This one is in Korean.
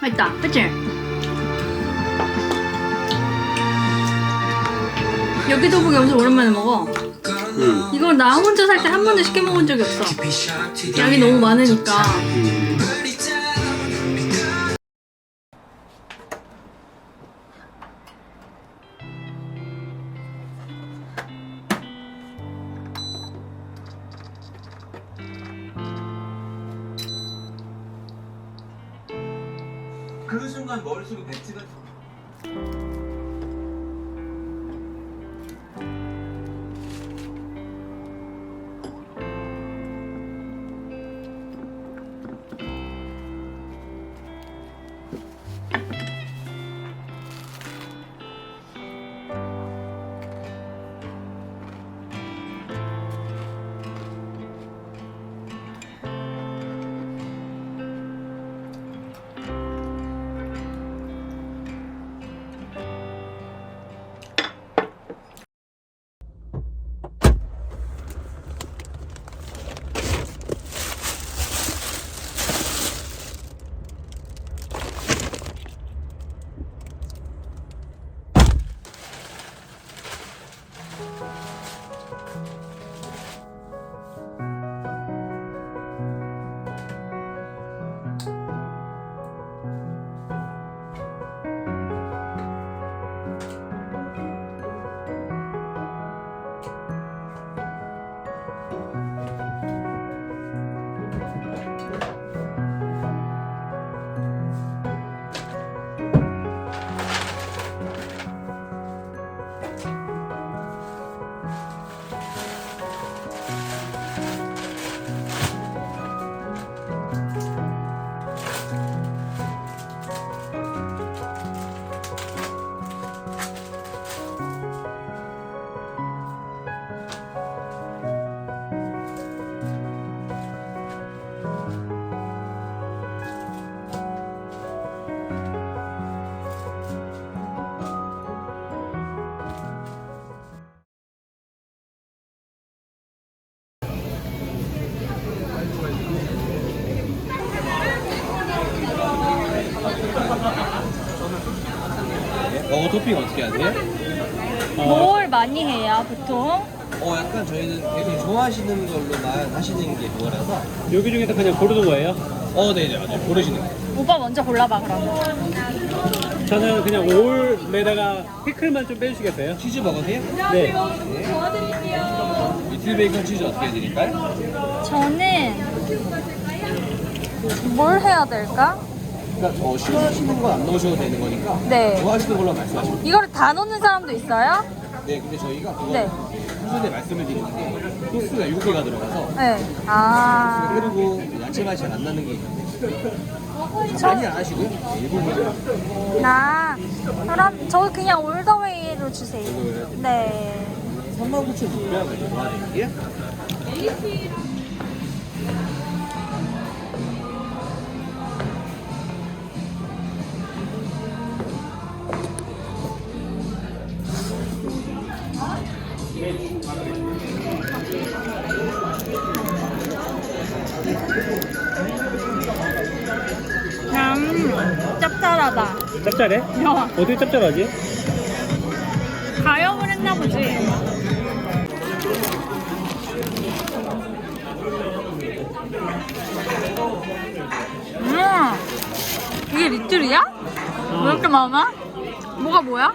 맛있다, 그치? 여기도복이 엄청 오랜만에 먹어. 이걸 나 혼자 살 때 한 번도 시켜 먹은 적이 없어. 양이 너무 많으니까. 그 순간 머릿속에 배트가 토핑 어떻게 하세요? 뭘 많이 해요, 보통? 약간 저희는 되게 좋아하시는 걸로만 하시는 게 그거라서. 여기 중에서 그냥 고르는 거예요? 네네, 맞아요. 고르시는 거. 오빠 먼저 골라봐, 그럼. 저는 그냥 올에다가 피클만 좀 빼주시겠어요? 치즈 버거세요? 네. 리틀 베이컨 치즈 어떻게 해드릴까요? 저는 뭘 해야 될까? 그러니까 싫어하시는 건 안 넣으셔도 되는 거니까. 네. 좋아하시는 걸로 말씀하시면 돼요. 이거를 다 넣는 사람도 있어요? 네, 근데 저희가 그거 네. 순서대 말씀을 드리는 게 소스가 6개가 들어가서 네. 아. 그리고 야채 맛이 잘 안 나는 게 있는데 많이 안 하시고요. 네, 일본은 그럼 저 그냥 올더웨이로 주세요. 네. 39,600원을 도와드릴게요. 짭짤하다. 짭짤해? 어떻게 짭짤하지? 가염을 했나 보지. 이게 리틀이야? 왜 이렇게 많아? 뭐가 뭐야?